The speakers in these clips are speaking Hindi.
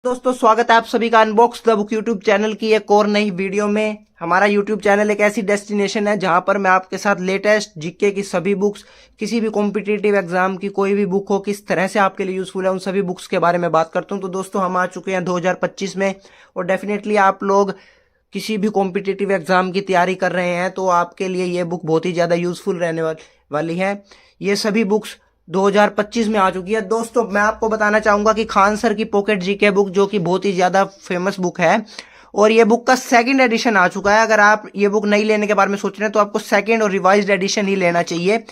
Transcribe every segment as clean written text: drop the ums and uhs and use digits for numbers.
दोस्तों स्वागत है आप सभी का unbox the book YouTube channel की एक और नई वीडियो में। हमारा यूट्यूब चैनल एक ऐसी डेस्टिनेशन है जहां पर मैं आपके साथ लेटेस्ट जीके की सभी बुक्स, किसी भी कॉम्पिटिटिव एग्जाम की कोई भी बुक हो किस तरह से आपके लिए यूजफुल है उन सभी बुक्स के बारे में बात करता हूं। तो दोस्तों हम आ चुके हैं 2025 में और डेफिनेटली आप लोग किसी भी कॉम्पिटिटिव एग्जाम की तैयारी कर रहे हैं तो आपके लिए ये बुक बहुत ही ज़्यादा यूजफुल रहने वाली है। ये सभी बुक्स 2025 में आ चुकी है। दोस्तों मैं आपको बताना चाहूंगा कि खान सर की पॉकेट जीके बुक जो कि बहुत ही ज़्यादा फेमस बुक है और ये बुक का सेकंड एडिशन आ चुका है। अगर आप ये बुक नहीं लेने के बारे में सोच रहे हैं तो आपको सेकंड और रिवाइज्ड एडिशन ही लेना चाहिए।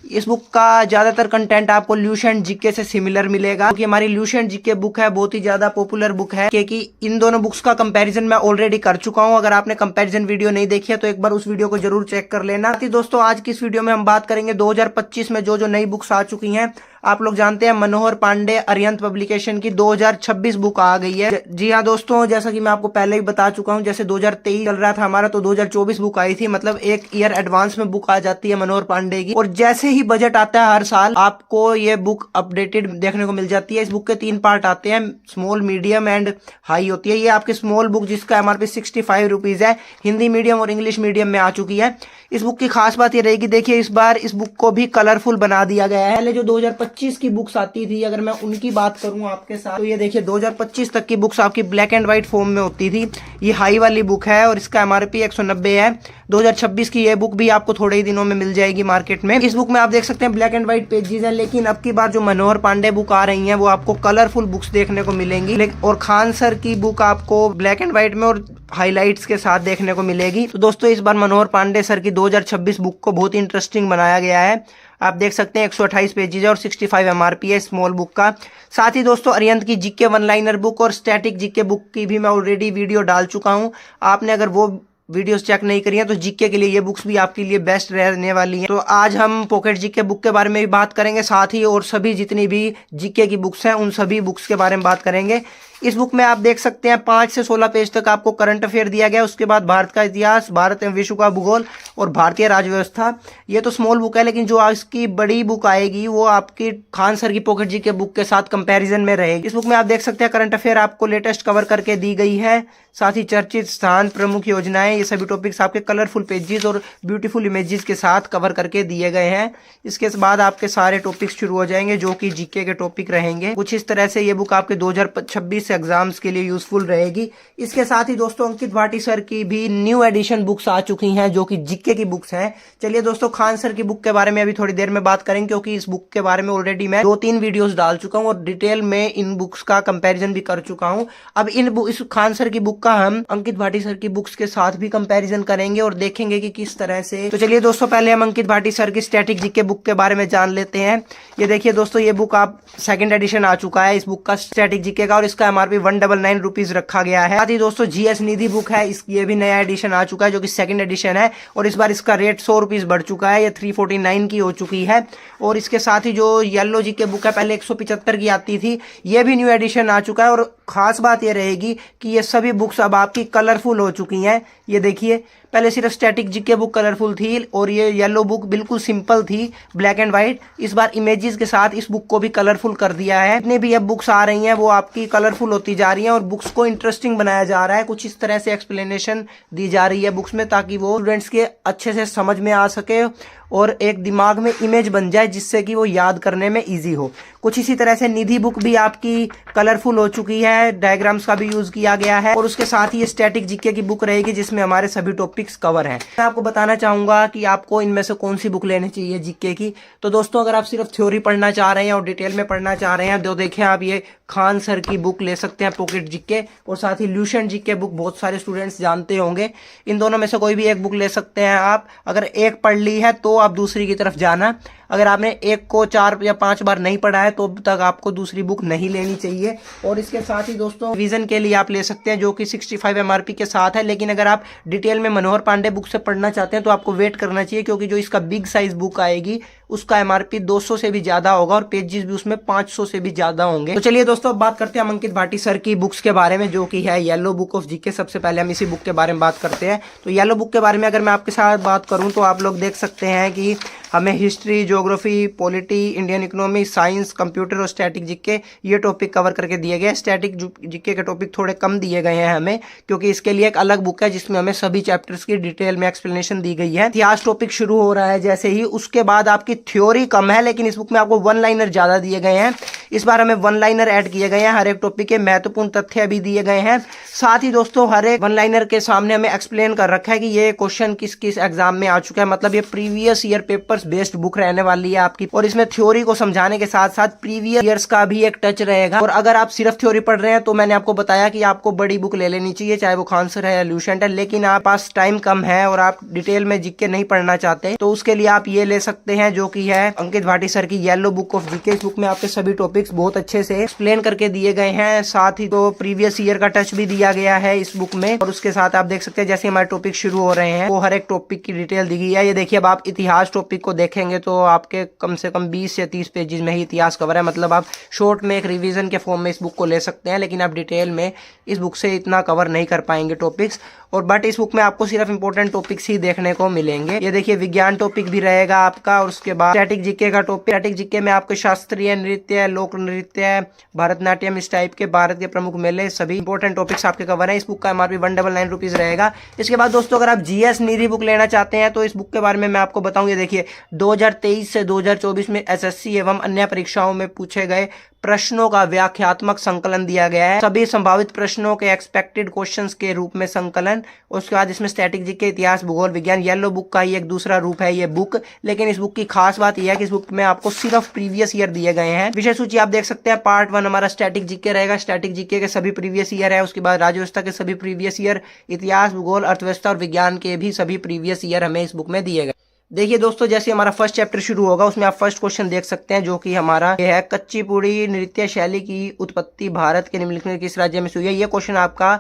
इस बुक का ज़्यादातर कंटेंट आपको ल्यूसेंट जीके से सिमिलर मिलेगा क्योंकि हमारी ल्यूसेंट जीके बुक है बहुत ही ज़्यादा पॉपुलर बुक है क्योंकि इन दोनों बुक्स का कंपैरिजन मैं ऑलरेडी कर चुका हूं। अगर आपने कंपैरिजन वीडियो नहीं देखी है तो एक बार उस वीडियो को जरूर चेक कर लेना। दोस्तों आज की इस वीडियो में हम बात करेंगे 2025 में जो नई बुक्स आ चुकी हैं। आप लोग जानते हैं मनोहर पांडे अरिहंत पब्लिकेशन की 2026 बुक आ गई है। जी हाँ दोस्तों, जैसा कि मैं आपको पहले ही बता चुका हूं, जैसे 2023 चल रहा था हमारा तो 2024 बुक आई थी, मतलब एक ईयर एडवांस में बुक आ जाती है मनोहर पांडे की। और जैसे ही बजट आता है हर साल आपको ये बुक अपडेटेड देखने को मिल जाती है। इस बुक के 3 पार्ट आते हैं, स्मॉल, मीडियम एंड हाई होती है। ये आपकी स्मॉल बुक जिसका एमआरपी 65 रुपीज है, हिंदी मीडियम और इंग्लिश मीडियम में आ चुकी है। इस बुक की खास बात ये रहेगी, देखिए इस बार इस बुक को भी कलरफुल बना दिया गया है। पहले जो 2025 की बुक्स आती थी अगर मैं उनकी बात करूं आपके साथ तो ये देखिए 2025 तक की बुक्स आपकी ब्लैक एंड व्हाइट फॉर्म में होती थी। ये हाई वाली बुक है और इसका एमआरपी 190 है। 2026 की ये बुक भी आपको थोड़े ही दिनों में मिल जाएगी मार्केट में। इस बुक में आप देख सकते हैं ब्लैक एंड व्हाइट पेजेस हैं, लेकिन अब की बार जो मनोहर पांडे बुक आ रही हैं वो आपको कलरफुल बुक्स देखने को मिलेंगी और खान सर की बुक आपको ब्लैक एंड व्हाइट में और हाईलाइट्स के साथ देखने को मिलेगी। तो दोस्तों इस बार मनोहर पांडे सर की 2026 बुक को बहुत इंटरेस्टिंग बनाया गया है। आप देख सकते हैं 128 पेजेज है और 65 एमआरपी है स्मॉल बुक का। साथ ही दोस्तों अरिहंत की जीके वन लाइनर बुक और स्टैटिक जीके बुक की भी मैं ऑलरेडी वीडियो डाल चुका हूं। आपने अगर वो वीडियोस चेक नहीं करी हैं तो जीके के लिए ये बुक्स भी आपके लिए बेस्ट रहने वाली हैं। तो आज हम पॉकेट जीके बुक के बारे में भी बात करेंगे, साथ ही और सभी जितनी भी जीके की बुक्स हैं उन सभी बुक्स के बारे में बात करेंगे। इस बुक में आप देख सकते हैं 5 से 16 पेज तक आपको करंट अफेयर दिया गया है। उसके बाद भारत का इतिहास, भारत एवं विश्व का भूगोल और भारतीय राजव्यवस्था। ये तो स्मॉल बुक है, लेकिन जो इसकी बड़ी बुक आएगी वो आपकी खान सर की पॉकेट जीके बुक के साथ कंपैरिजन में रहेगी। इस बुक में आप देख सकते हैं करंट अफेयर आपको लेटेस्ट कवर करके दी गई है, साथ ही चर्चित स्थान, प्रमुख योजनाएं, ये सभी टॉपिक्स आपके कलरफुल पेजेस और ब्यूटीफुल इमेजेस के साथ कवर करके दिए गए हैं। इसके बाद आपके सारे टॉपिक्स शुरू हो जाएंगे जो कि जीके के टॉपिक रहेंगे। कुछ इस तरह से ये बुक आपके 2026 एग्जाम्स के लिए यूजफुल रहेगी। इसके साथ ही दोस्तों अंकित भाटी सर की भी न्यू एडिशन बुक्स आ चुकी हैं जो कि जीके की बुक्स हैं। चलिए दोस्तों खान सर की बुक के बारे में अभी थोड़ी देर में बात करेंगे क्योंकि इस बुक के बारे में ऑलरेडी मैं 2-3 वीडियोस डाल चुका हूं और डिटेल में इन बुक्स का कंपैरिजन भी कर चुका हूं। अब इस खान सर की बुक का हम अंकित भाटी सर की बुक्स के साथ भी कंपैरिजन करेंगे और देखेंगे कि किस तरह से। तो चलिए दोस्तों पहले हम अंकित भाटी सर की स्टैटिक जीके बुक के बारे में जान लेते हैं। ये देखिए दोस्तों ये बुक आप सेकंड एडिशन आ चुका है इस बुक का स्टैटिक जीके का और इसका एमआरपी 199 रुपीज रखा गया है। साथ ही दोस्तों जीएस निधि बुक है, ये भी नया एडिशन आ चुका है जो कि सेकंड एडिशन है और इस बार इसका रेट 100 रुपीज बढ़ चुका है, ये 349 की हो चुकी है। और इसके साथ ही जो येलो जीके बुक है पहले 175 की आती थी, ये भी न्यू एडिशन आ चुका है। और खास बात ये रहेगी कि ये सभी बुक्स अब आपकी कलरफुल हो चुकी हैं। ये देखिए पहले सिर्फ स्टैटिक जीके बुक कलरफुल थी और ये येलो बुक बिल्कुल सिंपल थी ब्लैक एंड व्हाइट। इस बार इमेजेस के साथ इस बुक को भी कलरफुल कर दिया है। जितनी भी अब बुक्स आ रही हैं वो आपकी कलरफुल होती जा रही हैं और बुक्स को इंटरेस्टिंग बनाया जा रहा है। कुछ इस तरह से एक्सप्लेनेशन दी जा रही है बुक्स में ताकि वो स्टूडेंट्स के अच्छे से समझ में आ सके और एक दिमाग में इमेज बन जाए जिससे कि वो याद करने में इजी हो। कुछ इसी तरह से निधि बुक भी आपकी कलरफुल हो चुकी है, डायग्राम्स का भी यूज किया गया है और उसके साथ ही ये स्टैटिक जीके की बुक रहेगी जिसमें हमारे सभी टॉपिक्स कवर हैं। मैं आपको बताना चाहूंगा कि आपको इनमें से कौन सी बुक लेनी चाहिए जीके की। तो दोस्तों अगर आप सिर्फ थ्योरी पढ़ना चाह रहे हैं और डिटेल में पढ़ना चाह रहे हैं तो देखें आप ये खान सर की बुक ले सकते हैं पॉकेट जीके और साथ ही ल्यूसेंट जीके बुक बहुत सारे स्टूडेंट्स जानते होंगे। इन दोनों में से कोई भी एक बुक ले सकते हैं आप। अगर एक पढ़ ली है तो आप दूसरी की तरफ जाना। अगर आपने एक को 4 या 5 बार नहीं पढ़ा है तो अब तक आपको दूसरी बुक नहीं लेनी चाहिए। और इसके साथ ही दोस्तों रिवीजन के लिए आप ले सकते हैं जो कि 65 एमआरपी के साथ है। लेकिन अगर आप डिटेल में मनोहर पांडे बुक से पढ़ना चाहते हैं तो आपको वेट करना चाहिए क्योंकि जो इसका बिग साइज बुक आएगी उसका एमआरपी 200 से भी ज्यादा होगा और पेजेस भी उसमें 500 से भी ज्यादा होंगे। तो चलिए दोस्तों अब बात करते हैं अंकित भाटी सर की बुक्स के बारे में जो कि है येलो बुक ऑफ जीके। सबसे पहले हम इसी बुक के बारे में बात करते हैं। तो येलो बुक के बारे में अगर मैं आपके साथ बात करूं तो आप लोग देख सकते हैं कि हमें history, geography, polity, Indian economy, science, computer और स्टैटिक जीके ये टॉपिक कवर करके दिए गए। स्टैटिक जीके के टॉपिक थोड़े कम दिए गए हैं हमें, क्योंकि इसके लिए एक अलग बुक है जिसमें हमें सभी चैप्टर्स की डिटेल में एक्सप्लेनेशन दी गई है। इतिहास टॉपिक शुरू हो रहा है जैसे ही, उसके बाद आपकी थ्योरी कम है, लेकिन इस बुक में आपको वन लाइनर ज्यादा दिए गए हैं। इस बार हमें वन लाइनर ऐड किए गए हैं, हर एक टॉपिक के महत्वपूर्ण तथ्य भी दिए गए हैं। साथ ही दोस्तों हर एक वन लाइनर के सामने हमें एक्सप्लेन कर रखा है कि ये क्वेश्चन किस किस एग्जाम में आ चुका है, मतलब ये previous year papers based book रहने वाली है आपकी। और इसमें थ्योरी को समझाने के साथ साथ प्रीवियस ईयर्स का भी एक टच रहेगा। और अगर आप सिर्फ थ्योरी पढ़ रहे हैं तो मैंने आपको बताया कि आपको बड़ी बुक ले लेनी चाहिए, चाहे वो खानसर है या ल्यूसेंट है। लेकिन आप पास टाइम कम है और आप डिटेल में जीके नहीं पढ़ना चाहते तो उसके लिए आप ये ले सकते हैं, जो कि है अंकित भाटी सर की येलो बुक ऑफ जीके। इस बुक में आपके सभी टॉपिक्स बहुत अच्छे से एक्सप्लेन करके दिए गए हैं, साथ ही तो प्रीवियस ईयर का टच भी दिया गया है इस बुक में। और उसके साथ आप देख सकते हैं जैसे हमारे टॉपिक शुरू हो रहे हैं वो हर एक टॉपिक की डिटेल दी गई है। ये देखिए, अब आप इतिहास टॉपिक को देखेंगे तो आपके कम से कम 20 से 30 पेजेस में ही इतिहास कवर है, मतलब आप शॉर्ट में एक रिवीजन के फॉर्म में इस बुक को ले सकते हैं, लेकिन आप डिटेल में इस बुक से इतना कवर नहीं कर पाएंगे टॉपिक्स। और बट इस बुक में आपको सिर्फ इंपॉर्टेंट टॉपिक्स ही देखने को मिलेंगे। ये देखिए, विज्ञान टॉपिक भी रहेगा आपका, और उसके बाद स्टैटिक जीके का टॉपिक। स्टैटिक जीके में आपके शास्त्रीय नृत्य, लोक नृत्य, भरतनाट्यम, इस टाइप के भारत के प्रमुख मेले, सभी इंपॉर्टेंट टॉपिक्स आपके कवर है। इस बुक का MRP 199 रुपीज रहेगा। इसके बाद दोस्तों अगर आप GS नीरी बुक लेना चाहते हैं तो इस बुक के बारे में मैं आपको बताऊं। ये देखिए, 2023 से 2024 में SSC एवं अन्य परीक्षाओं में पूछे गए प्रश्नों का व्याख्यात्मक संकलन दिया गया है, सभी संभावित प्रश्नों के एक्सपेक्टेड क्वेश्चंस के रूप में संकलन। उसके बाद इसमें स्टैटिक जीके, इतिहास, भूगोल, विज्ञान, येलो बुक का ही एक दूसरा रूप है ये बुक। लेकिन इस बुक की खास बात यह है कि इस बुक में आपको सिर्फ प्रीवियस ईयर दिए गए हैं। विषय सूची आप देख सकते हैं, पार्ट 1 हमारा स्टैटिक जीके रहेगा, स्टैटिक जीके के सभी प्रीवियस ईयर है। उसके बाद राज्य व्यवस्था के सभी प्रीवियस ईयर, इतिहास, भूगोल, अर्थव्यवस्था और विज्ञान के भी सभी प्रीवियस ईयर हमें इस बुक में दिए गए। देखिए दोस्तों, जैसे हमारा फर्स्ट चैप्टर शुरू होगा उसमें आप फर्स्ट क्वेश्चन देख सकते हैं, जो कि हमारा ये है, कच्चीपुड़ी नृत्य शैली की उत्पत्ति भारत के निम्नलिखित में किस राज्य में हुई है। ये क्वेश्चन आपका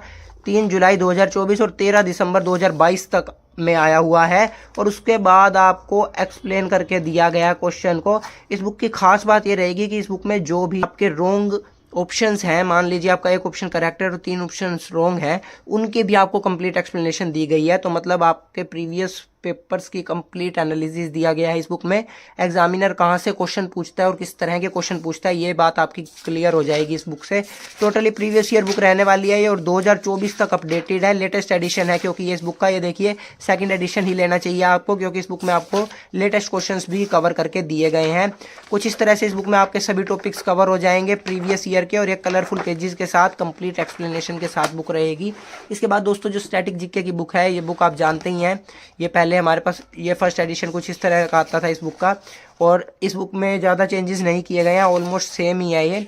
3 जुलाई 2024 और 13 दिसंबर 2022 तक में आया हुआ है। और उसके बाद आपको एक्सप्लेन करके दिया गया क्वेश्चन को। इस बुक की खास बात ये रहेगी कि इस बुक में जो भी आपके रॉन्ग ऑप्शंस हैं, मान लीजिए आपका एक ऑप्शन करेक्ट है और 3 ऑप्शंस रॉन्ग हैं, उनके भी आपको कंप्लीट एक्सप्लेनेशन दी गई है। तो मतलब आपके प्रीवियस पेपर्स की कंप्लीट एनालिसिस दिया गया है इस बुक में। एग्जामिनर कहाँ से क्वेश्चन पूछता है और किस तरह के क्वेश्चन पूछता है, ये बात आपकी क्लियर हो जाएगी इस बुक से। टोटली प्रीवियस ईयर बुक रहने वाली है ये, और 2024 तक अपडेटेड है, लेटेस्ट एडिशन है। क्योंकि ये इस बुक का, ये देखिए, सेकंड एडिशन ही लेना चाहिए आपको, क्योंकि इस बुक में आपको लेटेस्ट क्वेश्चंस भी कवर करके दिए गए हैं। कुछ इस तरह से इस बुक में आपके सभी टॉपिक्स कवर हो जाएंगे प्रीवियस ईयर के, और एक कलरफुल पेजेस के साथ कंप्लीट एक्सप्लेनेशन के साथ बुक रहेगी। इसके बाद दोस्तों जो स्टैटिक जीके की बुक है, ये बुक आप जानते ही हैं, ये पहले हमारे पास ये फर्स्ट एडिशन कुछ इस तरह का आता था इस बुक का, और इस बुक में ज़्यादा चेंजेस नहीं किए गए हैं, ऑलमोस्ट सेम ही है ये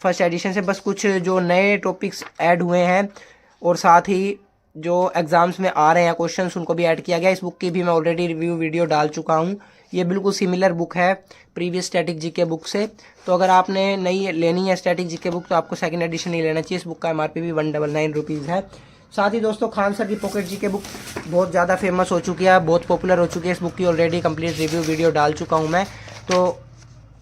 फर्स्ट एडिशन से। बस कुछ जो नए टॉपिक्स ऐड हुए हैं और साथ ही जो एग्जाम्स में आ रहे हैं क्वेश्चंस, उनको भी ऐड किया गया। इस बुक की भी मैं ऑलरेडी रिव्यू वीडियो डाल चुका हूँ। ये बिल्कुल सिमिलर बुक है प्रीवियस स्टैटिक जीके बुक से। तो अगर आपने नई लेनी है स्टैटिक जीके बुक तो आपको सेकंड एडिशन ही लेना चाहिए। इस बुक का MRP भी 199 रुपीज़ है। साथ ही दोस्तों खान सर की पॉकेट जीके बुक बहुत ज़्यादा फेमस हो चुकी है, बहुत पॉपुलर हो चुकी है। इस बुक की ऑलरेडी कंप्लीट रिव्यू वीडियो डाल चुका हूँ मैं। तो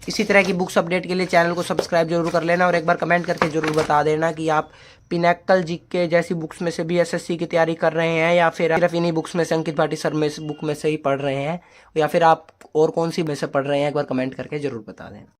इसी तरह की बुक्स अपडेट के लिए चैनल को सब्सक्राइब जरूर कर लेना, और एक बार कमेंट करके जरूर बता देना कि आप पिनैकल जीके जैसी बुक्स में से भी SSC की तैयारी कर रहे हैं, या फिर सिर्फ इन्हीं बुक्स में से अंकित भाटी सर में बुक में से ही पढ़ रहे हैं, या फिर आप और कौन सी में से पढ़ रहे हैं, एक बार कमेंट करके जरूर बता देना।